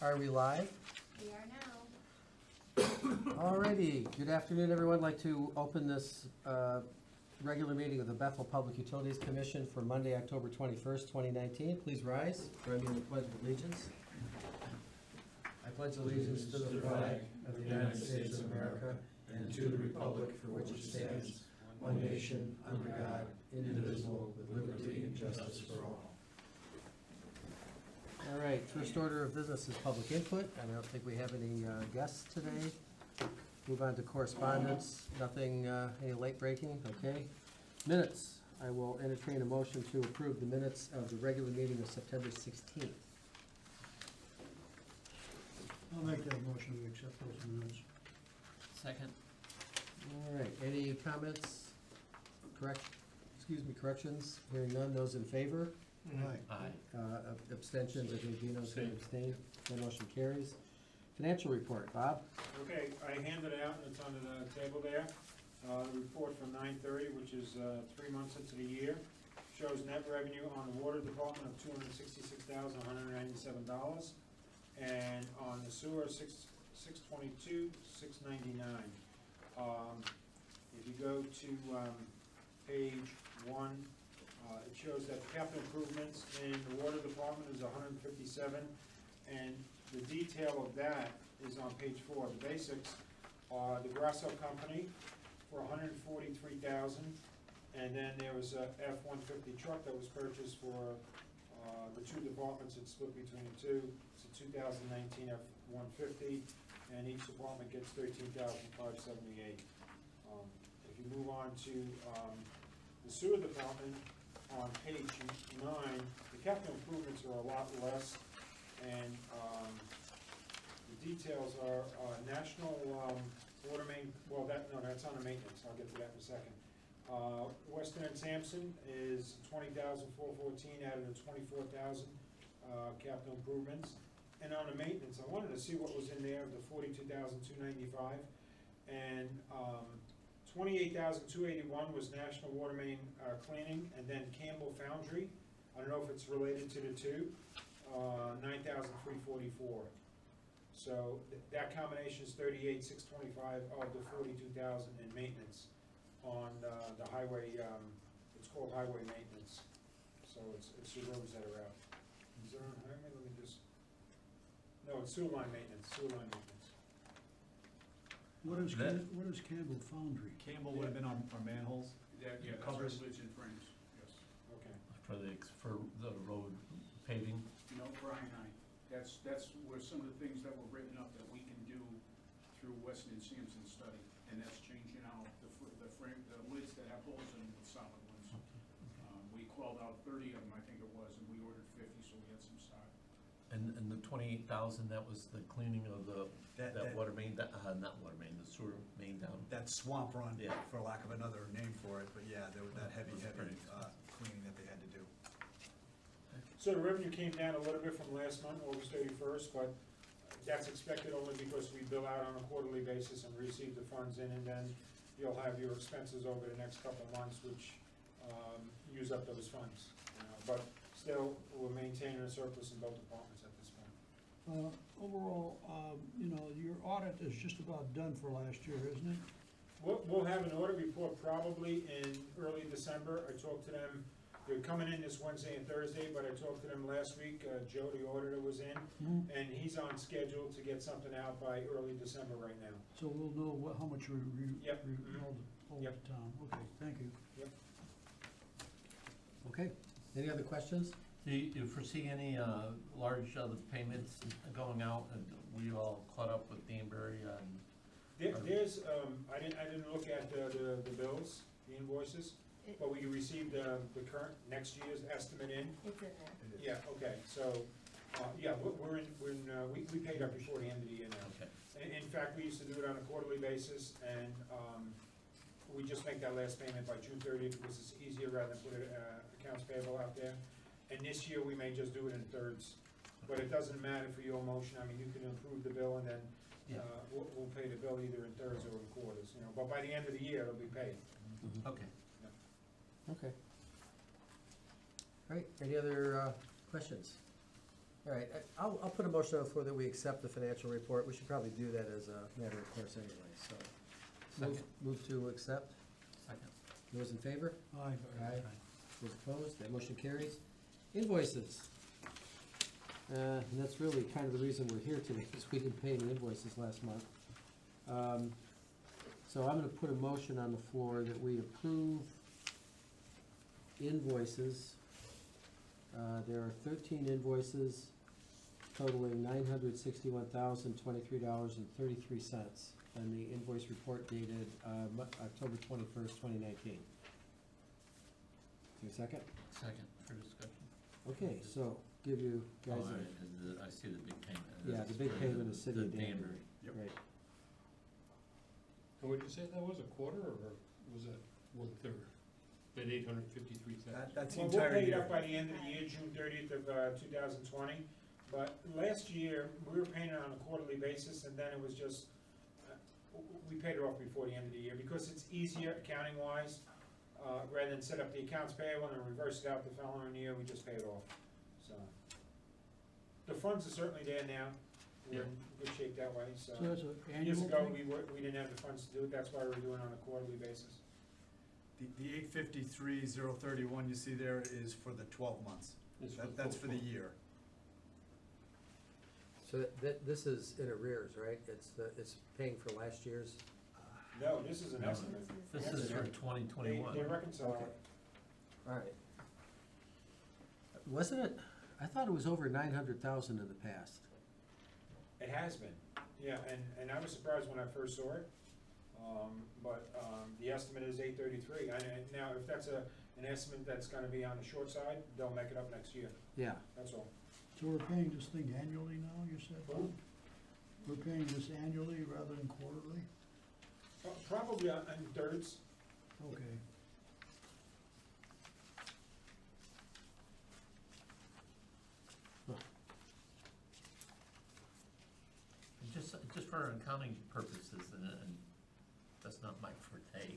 Are we live? We are now. Alrighty, good afternoon, everyone. I'd like to open this regular meeting of the Bethel Public Utilities Commission for Monday, October 21st, 2019. Please rise, join me in the Pledge of Allegiance. I pledge allegiance to the flag of the United States of America and to the republic for which it stands, one nation, under God, indivisible, with liberty and justice for all. All right, first order of business is public input. I don't think we have any guests today. Move on to correspondence. Nothing, any late breaking? Okay. Minutes. I will entertain a motion to approve the minutes of the regular meeting of September 16th. I'll make that motion to accept those minutes. Second. All right, any comments? Corrections? Hearing none, those in favor? Aye. Aye. Abstentions, I think Dino's going to abstain. That motion carries. Financial report, Bob? Okay, I handed it out, and it's on the table there. The report from 9/30, which is 3 months into the year, shows net revenue on the water department of $266,197, and on the sewer, $622,699. If you go to page 1, it shows that capital improvements in the water department is 157, and the detail of that is on page 4. The basics are the Grasso Company for $143,000, and then there was a F-150 truck that was purchased for the two departments. It's split between the two. It's a 2019 F-150, and each department gets $13,578. If you move on to the sewer department, on page 9, the capital improvements are a lot less, and the details are national water main, well, that's on the maintenance. I'll get to that in a second. Western and Sampson is $20,414 out of the $24,000 capital improvements. And on the maintenance, I wanted to see what was in there of the $42,295, and $28,281 was National Water Main cleaning, and then Campbell Foundry, I don't know if it's related to the two, $9,344. So that combination is $38,625 of the $42,000 in maintenance on the highway. It's called highway maintenance. So it's the roads that are out. Is there on highway? Let me just. No, it's sewer line maintenance. Sewer line maintenance. What is Campbell Foundry? Campbell would have been our manholes. Yeah, that's Covers. right. Lids and frames, yes. Okay. For the road paving. No, Brian, that's where some of the things that were written up that we can do through Weston and Sampson study, and that's changing out the frame, the lids that have holes in them with solid ones. We called out 30 of them, I think it was, and we ordered 50, so we had some stock. And the 28,000, that was the cleaning of that water main, not water main, the sewer main down. That swamp run, Yeah. for lack of another name for it, but yeah, there was that heavy Great. cleaning that they had to do. So the revenue came down a little bit from last month, August 31st, but that's expected only because we bill out on a quarterly basis and receive the funds in, and then you'll have your expenses over the next couple of months, which use up those funds. But still, we're maintaining a surplus in both departments at this point. Overall, your audit is just about done for last year, isn't it? We'll have an audit report probably in early December. I talked to them, they're coming in this Wednesday and Thursday, but I talked to them last week. Joe, the auditor, was in, and he's on schedule to get something out by early December right now. So we'll know how much we Yep. hold Yep. the town. Okay, thank you. Yep. Okay. Any other questions? Do you foresee any large other payments going out? And we all caught up with Danbury on? There's, I didn't look at the bills, the invoices, but we received the current, next year's estimate in. It's in there. It is. Yeah, okay, so, yeah, we paid up before the end of the year now. Okay. In fact, we used to do it on a quarterly basis, and we just make that last payment by June 30th because it's easier rather than put accounts payable out there. And this year, we may just do it in thirds. But it doesn't matter for your motion. I mean, you can approve the bill, and then we'll pay the bill either in thirds or in quarters, But by the end of the year, it'll be paid. Okay. Okay. All right, any other questions? All right, I'll put a motion on the floor that we accept the financial report. We should probably do that as a matter of course anyway, so. Move to accept. Second. Those in favor? Aye. Aye. Those opposed? That motion carries. Invoices. And that's really kind of the reason we're here today, is we didn't pay any invoices last month. So I'm gonna put a motion on the floor that we approve invoices. There are 13 invoices totaling $961,023.33, and the invoice report dated October 21st, 2019. Is there a second? Second for discussion. Okay, so give you guys Oh, a, I see the big payment. yeah, the big payment is City of Danbury. Yep. Right. And would you say that was a quarter, or was that 1/3? That 853,000? That's the Well, entire we'll pay it year. up by the end of the year, June 30th of 2020. But last year, we were paying it on a quarterly basis, and then it was just, we paid it off before the end of the year, because it's easier accounting-wise. Rather than set up the accounts payable and reverse it out the following year, we just pay it off, so. The funds are certainly there now, we're in good shape that way, so. So that's an annual Years ago, thing? we didn't have the funds to do it, that's why we're doing it on a quarterly basis. The 853,031 you see there is for the 12 months. It's for the That's for the full- year. So this is in arrears, right? It's paying for last year's? No, this is an No, estimate. This is for They 2021. reconcile Okay. it. All right. Wasn't it, I thought it was over 900,000 in the past. It has been, yeah, and I was surprised when I first saw it. But the estimate is 833. And now, if that's an estimate that's gonna be on the short side, they'll make it up next year, Yeah. that's all. So we're paying this thing annually now, you said, Bob? We're paying this annually rather than quarterly? Probably in thirds. Okay. Just for accounting purposes, and that's not my forte,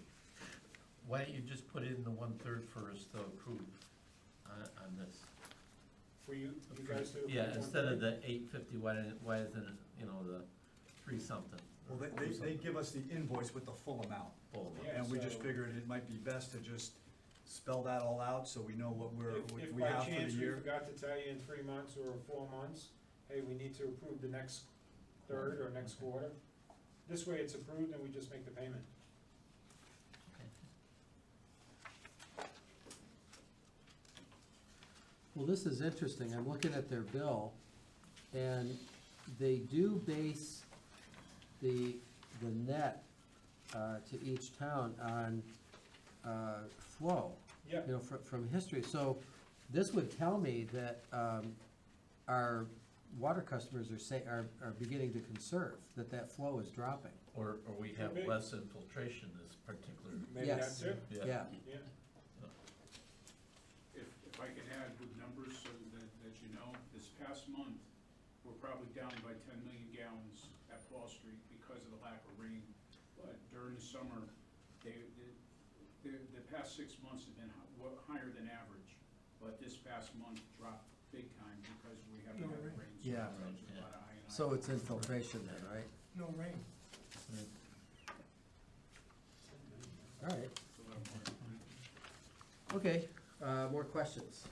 why don't you just put in the 1/3 for us to approve on this? For you guys to. Yeah, instead of the 850, why isn't it, the 3-something? Well, they give us the invoice with the full amount. Full. Yeah, And we just so- figured it might be best to just spell that all out so we know what If we by have for the chance we year. forgot to tell you in 3 months or 4 months, hey, we need to approve the next third or next quarter. This way it's approved and we just make the payment. Well, this is interesting. I'm looking at their bill, and they do base the net to each town on flow. Yeah. From history. So this would tell me that our water customers are beginning to conserve, that flow is dropping. Or we have Could be. less infiltration this particular. Maybe that Yes. too, Yeah. yeah. If I can add with numbers so that you know, this past month, we're probably down by 10 million gallons at Fall Street because of the lack of rain. But during the summer, the past 6 months have been higher than average. But this past month dropped big time because we haven't No had rain. rain. Yeah. So it's a lot of I&I. So it's infiltration then, right? No rain. All right. It's a lot more. Okay, more questions?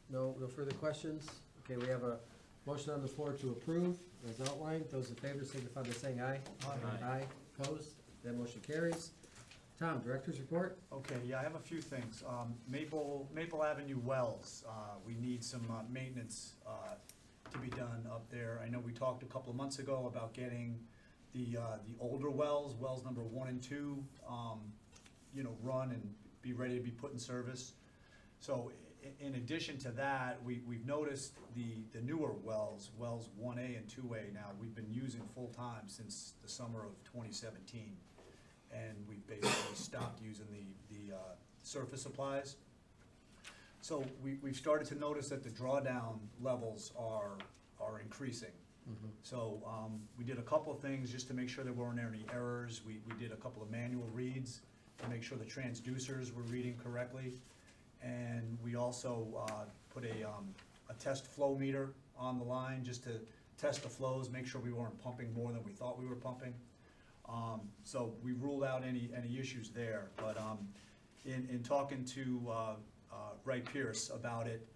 No further questions? Okay, we have a motion on the floor to approve as outlined. Those in favor signify by saying aye. Aye. Aye, opposed? That motion carries. Tom, Director's report? Okay, yeah, I have a few things. Maple Avenue Wells, we need some maintenance to be done up there. I know we talked a couple of months ago about getting the older wells, wells number 1 and 2, run and be ready to be put in service. So in addition to that, we've noticed the newer wells 1A and 2A now, we've been using full-time since the summer of 2017. And we've basically stopped using the surface supplies. So we've started to notice that the drawdown levels are increasing. So we did a couple of things just to make sure there weren't any errors. We did a couple of manual reads to make sure the transducers were reading correctly. And we also put a a test flow meter on the line, just to test the flows, make sure we weren't pumping more than we thought we were pumping. So we ruled out any issues there, but, in talking to, Wright Pierce about it,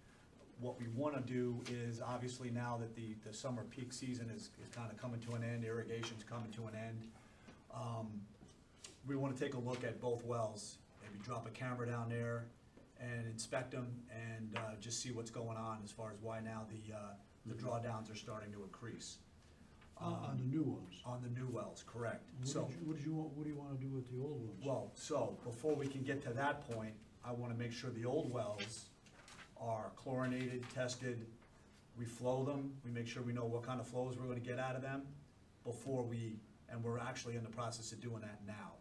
what we wanna do is, obviously now that the summer peak season is kinda coming to an end, irrigation's coming to an end, we wanna take a look at both wells, maybe drop a camera down there and inspect them and, just see what's going on as far as why now the drawdowns are starting to increase. On the new ones. On the new wells, correct. So, What do you wanna do with the old ones? well, so, before we can get to that point, I wanna make sure the old wells are chlorinated, tested, we flow them, we make sure we know what kind of flows we're gonna get out of them before and we're actually in the process of doing that now.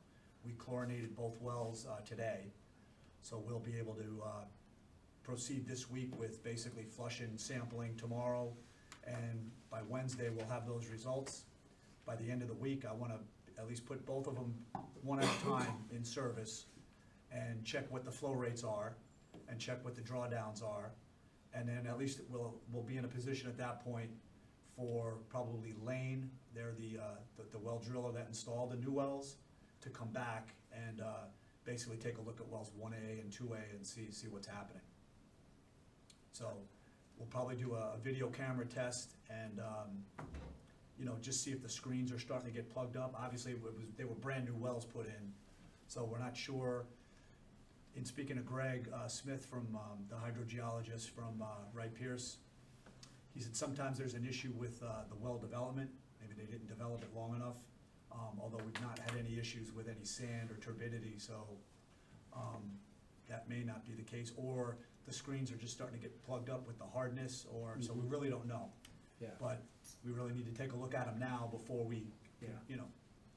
We chlorinated both wells, today, so we'll be able to, proceed this week with basically flushing, sampling tomorrow, and by Wednesday, we'll have those results. By the end of the week, I wanna at least put both of them one at a time in service and check what the flow rates are and check what the drawdowns are. And then at least we'll be in a position at that point for probably Lane, they're the well driller that installed the new wells, to come back and, basically take a look at wells 1A and 2A and see what's happening. So we'll probably do a video camera test and, just see if the screens are starting to get plugged up. Obviously, they were brand new wells put in, so we're not sure. In speaking to Greg Smith from the hydrogeologist from Wright Pierce, he said sometimes there's an issue with the well development. Maybe they didn't develop it long enough, although we've not had any issues with any sand or turbidity, so that may not be the case. Or the screens are just starting to get plugged up with the hardness, or so we really don't know. Yeah. But we really need to take a look at them now before we, Yeah.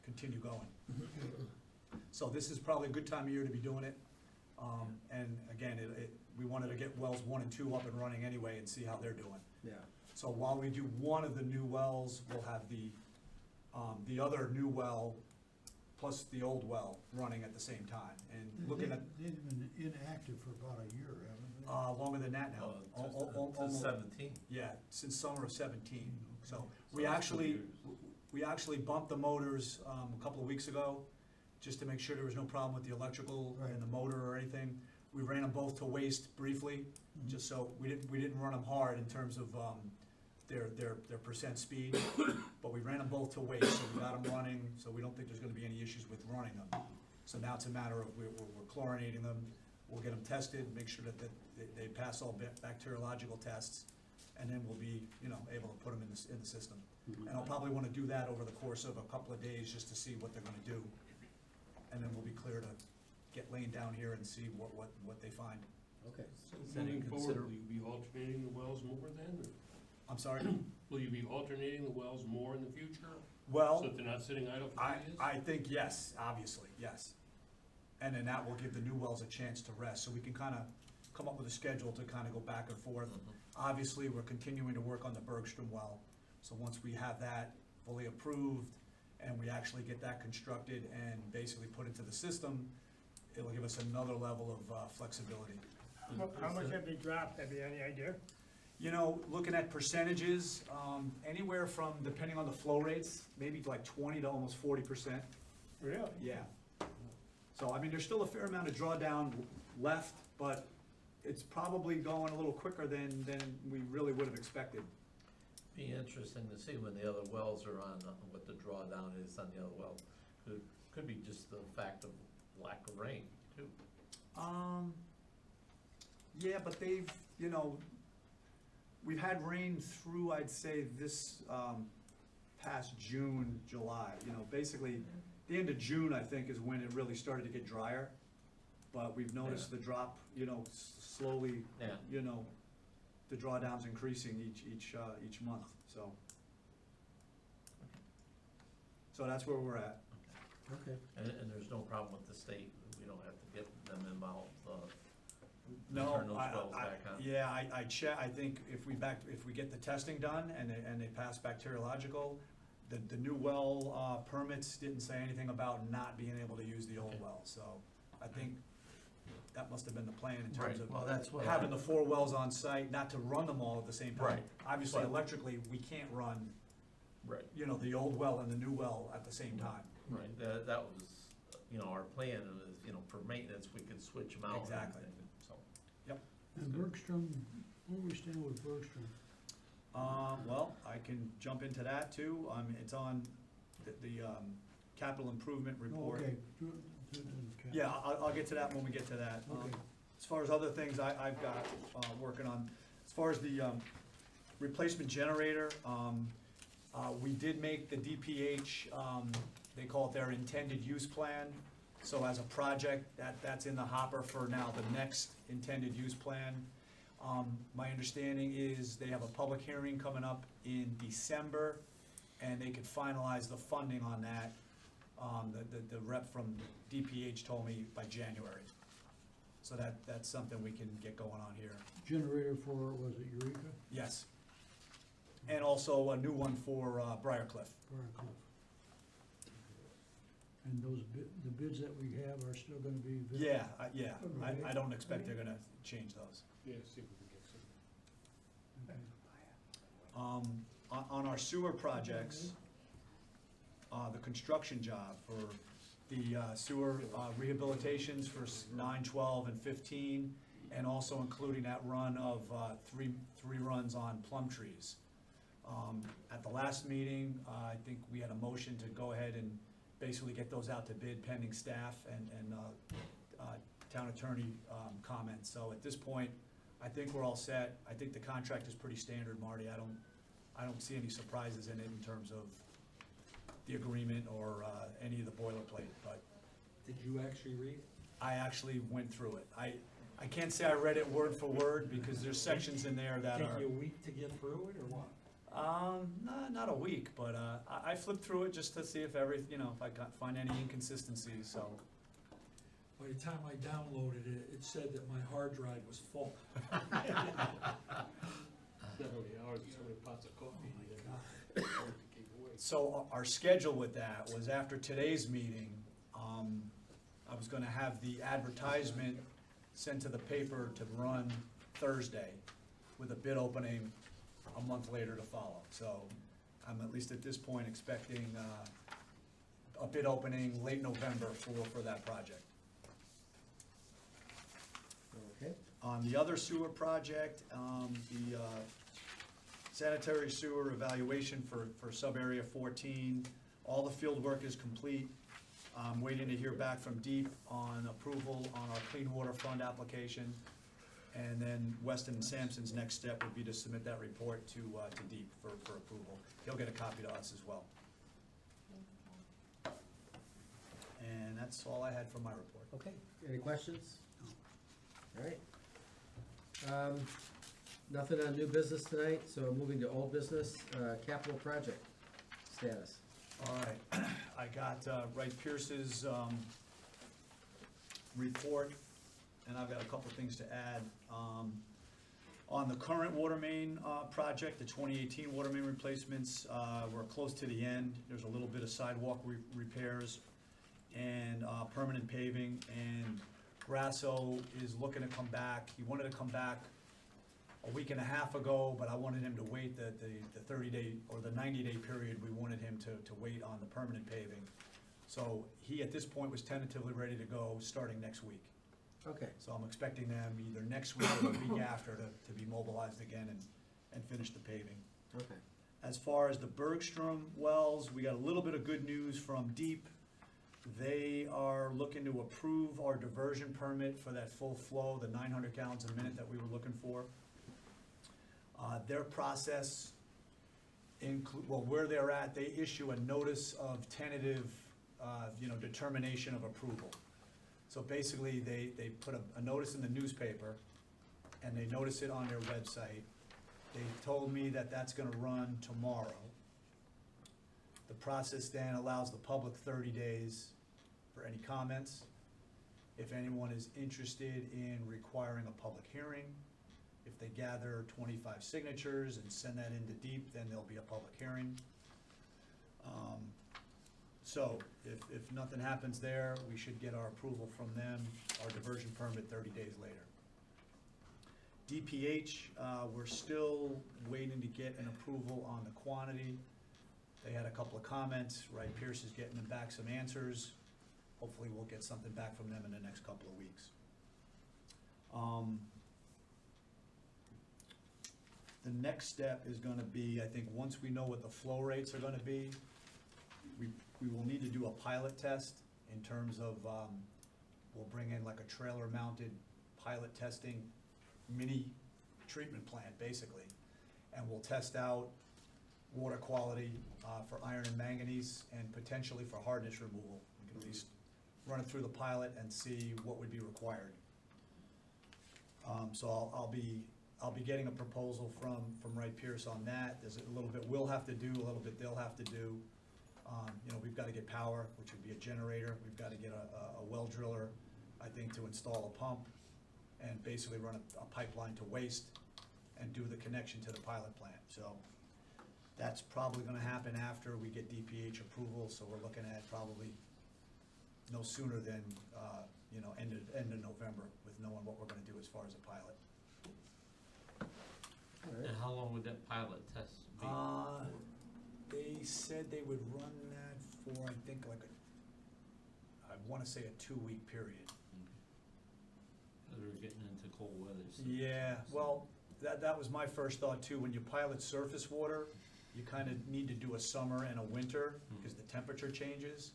continue going. So this is probably a good time of year to be doing it. And again, we wanted to get wells 1 and 2 up and running anyway and see how they're doing. Yeah. So while we do one of the new wells, we'll have the other new well plus the old well running at the same time. And looking at, They've been inactive for about a year, haven't they? longer than that now. Since Almost- 17. Yeah, since summer of 17. So Okay. we actually bumped the motors a couple of weeks ago, just to make sure there was no problem with the electrical and the motor or anything. We ran them both to waste briefly, just so, we didn't run them hard in terms of their percent speed, but we ran them both to waste, so we got them running, so we don't think there's gonna be any issues with running them. So now it's a matter of, we're chlorinating them, we'll get them tested, make sure that they pass all bacteriological tests, and then we'll be, able to put them in the system. And I'll probably wanna do that over the course of a couple of days, just to see what they're gonna do. And then we'll be clear to get Lane down here and see what they find. Okay. So Then you moving consider- forward, will you be alternating the wells more then? Or I'm sorry? will you be alternating the wells more in the future? So Well, that they're not sitting idle for 2 years? I think yes, obviously, yes. And then that will give the new wells a chance to rest, so we can kinda come up with a schedule to kinda go back and forth. Obviously, we're continuing to work on the Bergstrom well, so once we have that fully approved and we actually get that constructed and basically put into the system, it'll give us another level of flexibility. How much have they dropped? Have you any idea? Looking at percentages, anywhere from, depending on the flow rates, maybe like 20 to almost 40%. Really? Yeah. So, there's still a fair amount of drawdown left, but it's probably going a little quicker than we really would have expected. Be interesting to see when the other wells are on, what the drawdown is on the other well. Could be just the fact of lack of rain, too. Yeah, but we've had rain through, I'd say, this, past June, July, basically, the end of June, I think, is when it really started to get drier. But we've noticed the drop, slowly, Yeah. the drawdown's increasing each month, so. So that's where we're at. Okay. And there's no problem with the state, we don't have to get them involved, No, turn those wells back on. Yeah, I think if we get the testing done and they pass bacteriological, the new well, permits didn't say anything about not being able to use the old Okay. well, so I think that must have been the plan in Right, terms of well, that's what having the 4 wells on site, not to run them all at the same time. Right. Obviously, But- electrically, we can't run, Right. you know, the old well and the new well at the same time. Right, that was, you know, our plan is, you know, for maintenance, we could switch them out. and Exactly. everything, so. And Bergstrom, where we stand with Bergstrom? Well, I can jump into that too. It's on the capital improvement Oh, report. okay. Yeah, I'll get to that when we get to that. Okay. As far as other things I've got working on, as far as the replacement generator, we did make the DPH, they call it their intended use plan. So as a project, that's in the hopper for now, the next intended use plan. My understanding is they have a public hearing coming up in December, and they could finalize the funding on that. The rep from DPH told me by January. So that's something we can get going on here. Generator for, was it Eureka? Yes. And also a new one for Briarcliff. Briarcliff. And those the bids that we have are still gonna be? Yeah, Okay. I don't expect they're gonna change those. Yeah, see if we can get some. Okay. On our sewer projects, the construction job for the sewer rehabilitations for 9, 12, and 15, and also including that run of three runs on plum trees. At the last meeting, I think we had a motion to go ahead and basically get those out to bid pending staff and town attorney comments. So at this point, I think we're all set. I think the contract is pretty standard, Marty. I don't see any surprises in it in terms of the agreement or any of the boilerplate, but Did you actually read it? I actually went through it. I can't say I read it word for word because there's sections in there that Take are, you a week to get through it, or what? not a week, but I flipped through it just to see if if I could find any inconsistencies, so. By the time I downloaded it, it said that my hard drive was full. Not only ours, but so many pots of coffee. Oh, my God. Hard to keep away. So our schedule with that was after today's meeting, I was gonna have the advertisement sent to the paper to run Thursday with a bid opening a month later to follow. So I'm at least at this point expecting a bid opening late November for that project. Okay. On the other sewer project, the sanitary sewer evaluation for sub-area 14, all the field work is complete. I'm waiting to hear back from DEEP on approval on our Clean Water Fund application. And then Weston and Sampson's next step would be to submit that report to DEEP for approval. He'll get a copy to us as well. And that's all I had for my report. Okay, any questions? All right. Nothing on new business tonight, so moving to old business, capital project status. All right, I got Wright Pierce's report, and I've got a couple things to add. On the current water main project, the 2018 water main replacements, we're close to the end. There's a little bit of sidewalk repairs and permanent paving, and Grasso is looking to come back. He wanted to come back a week and a half ago, but I wanted him to wait the 30-day or the 90-day period. We wanted him to wait on the permanent paving. So he, at this point, was tentatively ready to go starting next week. Okay, So I'm expecting them either next week or the week after to be mobilized again and finish the paving. okay. As far as the Bergstrom wells, we got a little bit of good news from DEEP. They are looking to approve our diversion permit for that full flow, the 900 gallons a minute that we were looking for. Their process where they're at, they issue a notice of tentative, determination of approval. So basically, they put a notice in the newspaper, and they notice it on their website. They told me that that's gonna run tomorrow. The process then allows the public 30 days for any comments. If anyone is interested in requiring a public hearing, if they gather 25 signatures and send that into DEEP, then there'll be a public hearing. So if nothing happens there, we should get our approval from them, our diversion permit 30 days later. DPH, we're still waiting to get an approval on the quantity. They had a couple of comments. Wright Pierce is getting them back some answers. Hopefully we'll get something back from them in the next couple of weeks. The next step is gonna be, I think, once we know what the flow rates are gonna be, we will need to do a pilot test in terms of, we'll bring in like a trailer-mounted pilot testing mini treatment plant, basically. And we'll test out water quality for iron and manganese and potentially for hardness removal. We can at least run it through the pilot and see what would be required. So I'll be getting a proposal from Wright Pierce on that. There's a little bit we'll have to do, a little bit they'll have to do. You know, we've got to get power, which would be a generator. We've got to get a well driller, I think, to install a pump and basically run a pipeline to waste and do the connection to the pilot plant. So that's probably gonna happen after we get DPH approval, so we're looking at probably no sooner than, you know, end of November with knowing what we're gonna do as far as a pilot. All right. And how long would that pilot test be? They said they would run that for, I think, like I wanna say a 2-week period. Because we're getting into cold weather. So Yeah, well, that was my first thought too. When you pilot surface water, you kind of need to do a summer and a winter because the temperature changes.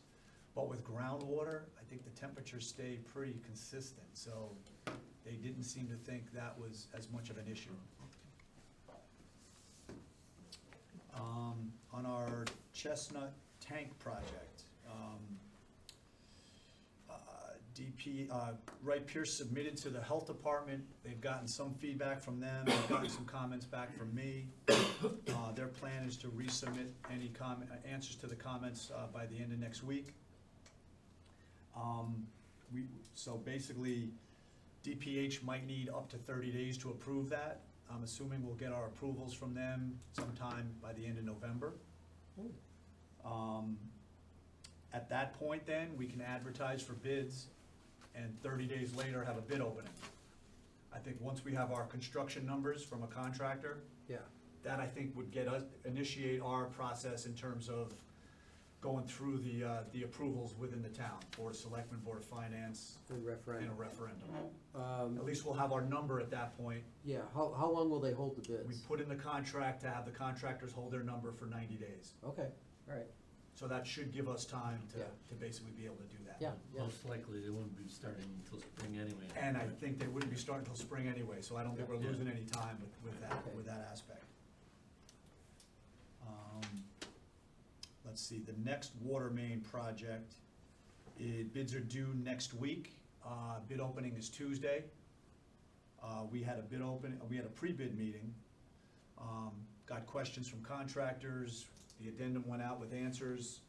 But with groundwater, I think the temperatures stay pretty consistent, so they didn't seem to think that was as much of an issue. On our Chestnut Tank project, Wright Pierce submitted to the health department. They've gotten some feedback from them. They've gotten some comments back from me. Their plan is to resubmit any answers to the comments by the end of next week. So basically, DPH might need up to 30 days to approve that. I'm assuming we'll get our approvals from them sometime by the end of November. At that point then, we can advertise for bids and 30 days later have a bid opening. I think once we have our construction numbers from a contractor, Yeah, that I think would get us, initiate our process in terms of going through the approvals within the town, Board of Selectmen, Board of Finance, the and referendum. a referendum. At least we'll have our number at that point. Yeah, how long will they hold the We bids? put in the contract to have the contractors hold their number for 90 days. Okay, all right, So that should give us time Yeah. to basically be able to do that. yeah, yeah. most likely they wouldn't be starting until spring anyway. And I think they wouldn't be starting until spring anyway, so I don't think we're Yeah. losing any time with Okay. that aspect. Let's see, the next water main project, bids are due next week. Bid opening is Tuesday. We had a pre-bid meeting. Got questions from contractors. The addendum went out with answers.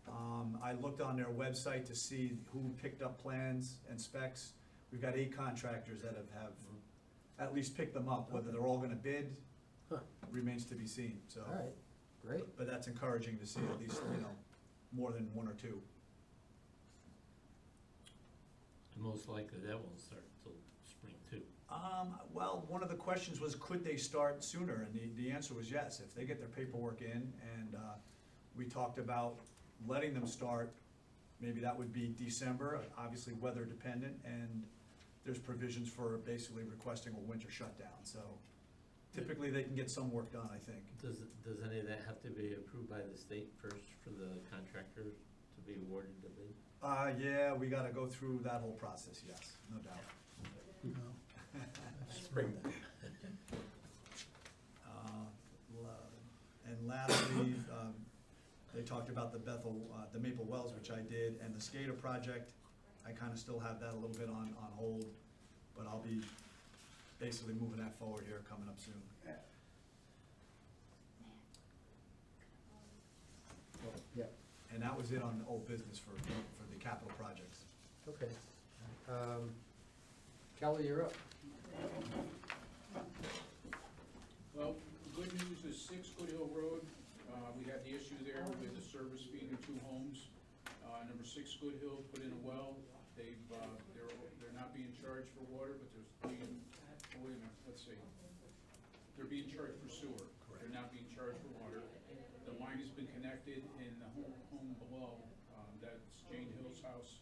I looked on their website to see who picked up plans and specs. We've got 8 contractors that have at least picked them up. Whether they're all gonna bid Huh. remains to be seen, so. All right, great. But that's encouraging to see at least, you know, more than 1 or 2. And most likely that won't start until spring too. Well, one of the questions was, could they start sooner? And the answer was yes, if they get their paperwork in, and we talked about letting them start, maybe that would be December, obviously weather dependent, and there's provisions for basically requesting a winter shutdown, so typically they can get some work done, I think. Does any of that have to be approved by the state first for the contractor to be awarded the bid? Yeah, we gotta go through that whole process, yes, no doubt. Spring. And lastly, they talked about the Maple Wells, which I did, and the SCADA project. I kinda still have that a little bit on hold, but I'll be basically moving that forward here, coming up soon. Yeah, And that was it on old business for the capital projects. okay. Kelly, you're up. Well, good news is 6 Good Hill Road, we had the issue there with the service feed in 2 homes. Number 6 Good Hill put in a well. They're not being charged for water, but wait a minute, let's see. They're being charged for sewer. They're not being charged for water. The line has been connected in the home below. That's Jane Hill's house.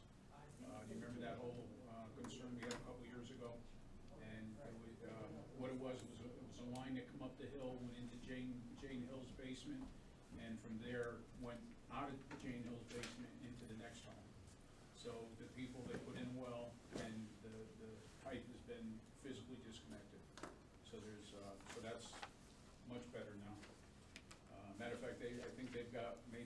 You remember that whole concern we had a couple years ago? And what it was a line that come up the hill, went into Jane Hill's basement, and from there went out of Jane Hill's basement into the next home. So the people, they put in a well, and the pipe has been physically disconnected. So so that's much better now. Matter of fact, I think they've got I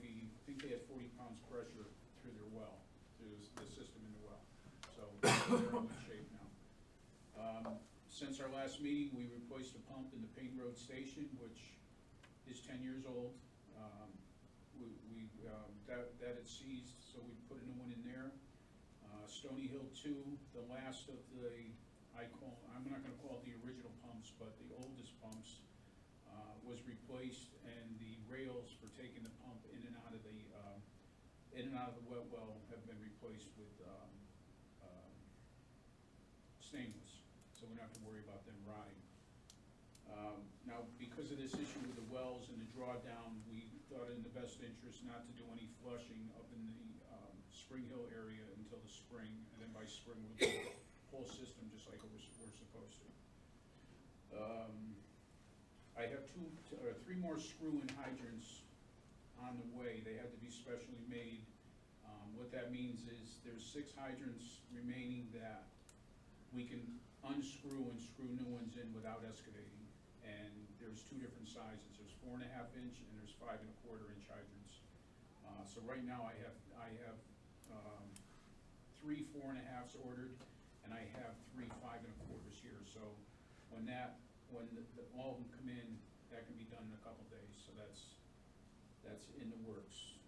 think they had 40 pounds pressure through their well, through the system in the well. So they're in good shape now. Since our last meeting, we replaced a pump in the Payne Road Station, which is 10 years old. That had seized, so we put a new one in there. Stony Hill 2, the last of I'm not gonna call it the original pumps, but the oldest pumps, was replaced, and the rails for taking the pump in and out of the wet well have been replaced with, stainless, so we don't have to worry about them rotting. Now, because of this issue with the wells and the drawdown, we thought in the best interest not to do any flushing up in the Spring Hill area until the spring, and then by spring we'll do the whole system just like we're supposed to. I have 3 more screw-in hydrants on the way. They had to be specially made. What that means is there's 6 hydrants remaining that we can unscrew and screw new ones in without excavating. And there's 2 different sizes. There's 4.5 inch and there's 5 1/4 inch hydrants. So right now I have 3 4.5s ordered, and I have 3 5 1/4s here. So when all of them come in, that can be done in a couple days. So that's in the works.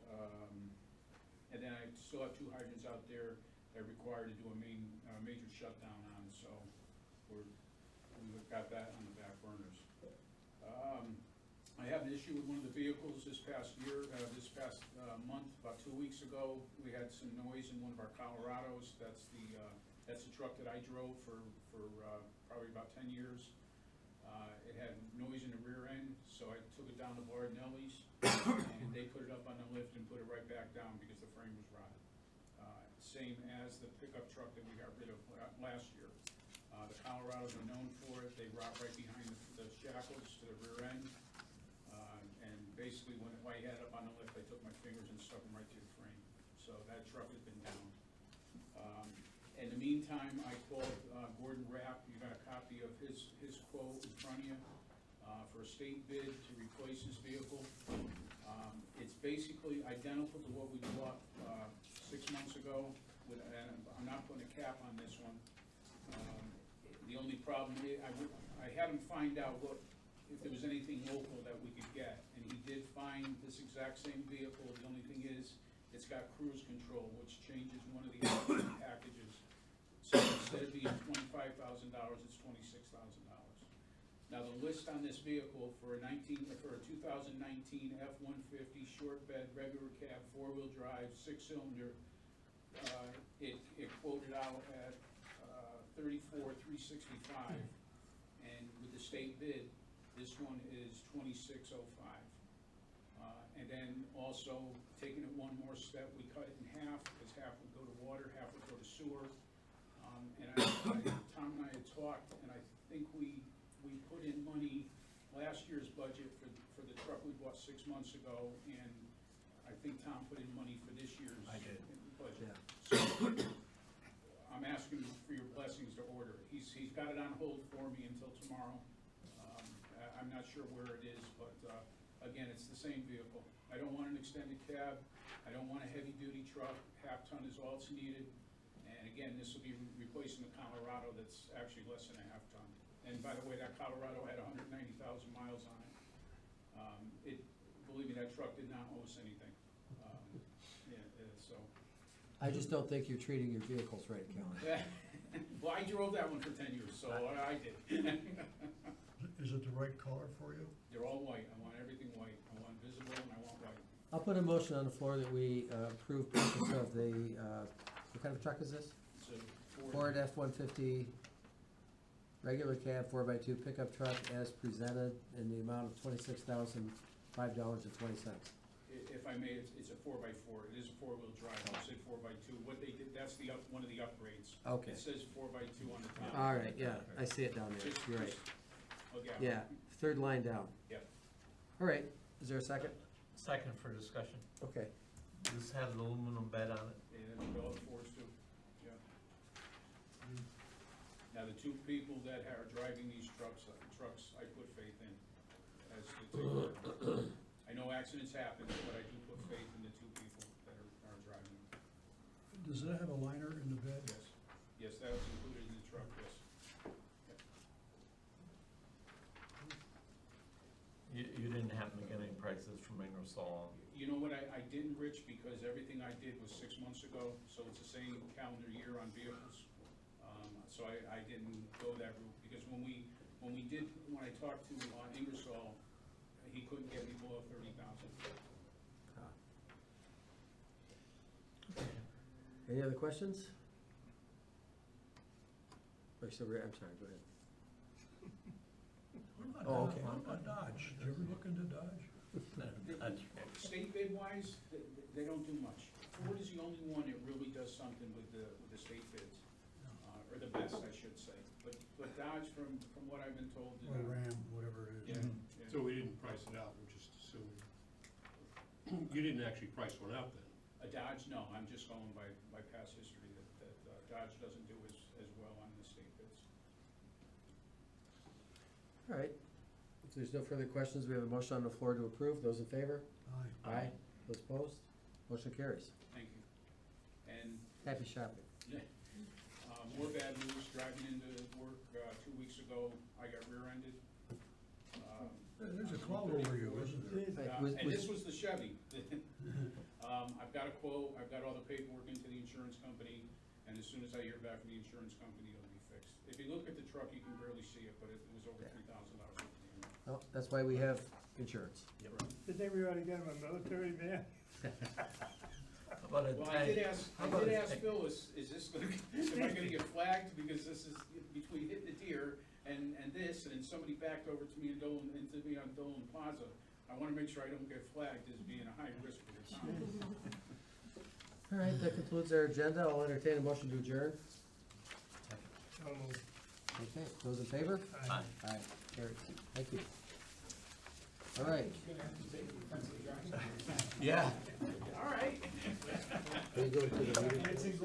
And then I still have 2 hydrants out there that are required to do a major shutdown on. So we've got that on the back burners. I had an issue with one of the vehicles this past month, about 2 weeks ago. We had some noise in one of our Colorados. That's the truck that I drove for probably about 10 years. It had noise in the rear end, so I took it down to Bardinelli's, and they put it up on the lift and put it right back down because the frame was rotted. Same as the pickup truck that we got rid of last year. The Colorados are known for it. They rot right behind the shackles to the rear end. And basically, when I had it up on the lift, I took my fingers and stuck them right to the frame. So that truck has been down. In the meantime, I called Gordon Rapp. You got a copy of his quote in front of you for a state bid to replace his vehicle. It's basically identical to what we bought 6 months ago. And I'm not putting a cap on this one. The only problem is I had him find out if there was anything local that we could get, and he did find this exact same vehicle. The only thing is, it's got cruise control, which changes one of the packages. So instead of being $25,000, it's $26,000. Now the list on this vehicle for a 2019 F-150 short bed, regular cab, 4-wheel drive, 6-cylinder, it quoted out at $34,365, and with the state bid, this one is $26,005. And then also taking it one more step, we cut it in half, because half would go to water, half would go to sewer. And Tom and I had talked, and I think we put in money last year's budget for the truck we bought 6 months ago, and I think Tom put in money for this year's budget. Yeah. So I'm asking for your blessings to order it. He's got it on hold for me until tomorrow. I'm not sure where it is, but again, it's the same vehicle. I don't want an extended cab. I don't want a heavy-duty truck. Half-ton is all it's needed. And again, this will be replacing the Colorado that's actually less than a half-ton. And by the way, that Colorado had 190,000 miles on it. Believe me, that truck did not owe us anything. So. I just don't think you're treating your vehicles right, Kelly. Well, I drove that one for 10 years, so I did. Is it the right color for you? They're all white. I want everything white. I want visible and I want white. I'll put a motion on the floor that we approve purchase of the, what kind of truck is this? It's a Ford F-150 regular cab 4x2 pickup truck as presented in the amount of $26,005.20. If I may, it's a 4x4, it is a four-wheel drive, I'll say 4x2. What they did, that's one of the upgrades. Okay. It says 4x2 on the top. All right, yeah, I see it down there, Just- you're right. just look at it. Yeah, third line down. Yep. All right, is there a second? Second for discussion. Okay. This has an aluminum bed on it. And all the Fords do, yeah. Now, the two people that are driving these trucks, I put faith in as to take care of them. I know accidents happen, but I do put faith in the two people that are driving them. Does that have a liner in the bed? Yes, yes, that was included in the truck, yes. You didn't happen to get any prices from Ingersoll? You know what, I didn't, Rich, because everything I did was 6 months ago, so it's the same calendar year on vehicles. So I didn't go that route, because when I talked to Ingersoll, he couldn't get me below 30,000. Any other questions? I'm sorry, go ahead. What Oh, about okay. What about Dodge? Did you ever look into Dodge? State bid wise, they don't do much. Ford is the only one that really does something with the state bids, or the best, I should say. But Dodge, from what I've been told. Or Ram, whatever it Yeah, is. yeah. So we didn't price it out, we're just assuming. You didn't actually price one out then? A Dodge, no, I'm just going by past history that Dodge doesn't do as well on the state bids. All right, if there's no further questions, we have a motion on the floor to approve. Those in favor? Aye. Aye. Those opposed? Motion carries. Thank you. And Happy shopping. more bad news, driving into work 2 weeks ago, I got rear-ended. There's a cloud over you, isn't there? And this was the Chevy. I've got a quote, I've got all the paperwork into the insurance company, and as soon as I hear back from the insurance company, it'll be fixed. If you look at the truck, you can barely see it, but it was over $3,000. Well, that's why we have insurance. Did they already get him a military van? How about a Well, tank? I did ask Phyllis, is this, am I gonna get flagged, because this is between hitting the deer and this, and then somebody backed over to me into me on Dolan Plaza. I wanna make sure I don't get flagged as being a high risk for the town. All right, that concludes our agenda. I'll entertain a motion to adjourn. So moved. Okay, those in favor? Aye. Aye, carries. Thank you. All right. Yeah. All right. Can we go to the meeting?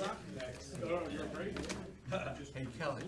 Oh, you're right. Hey, Kelly.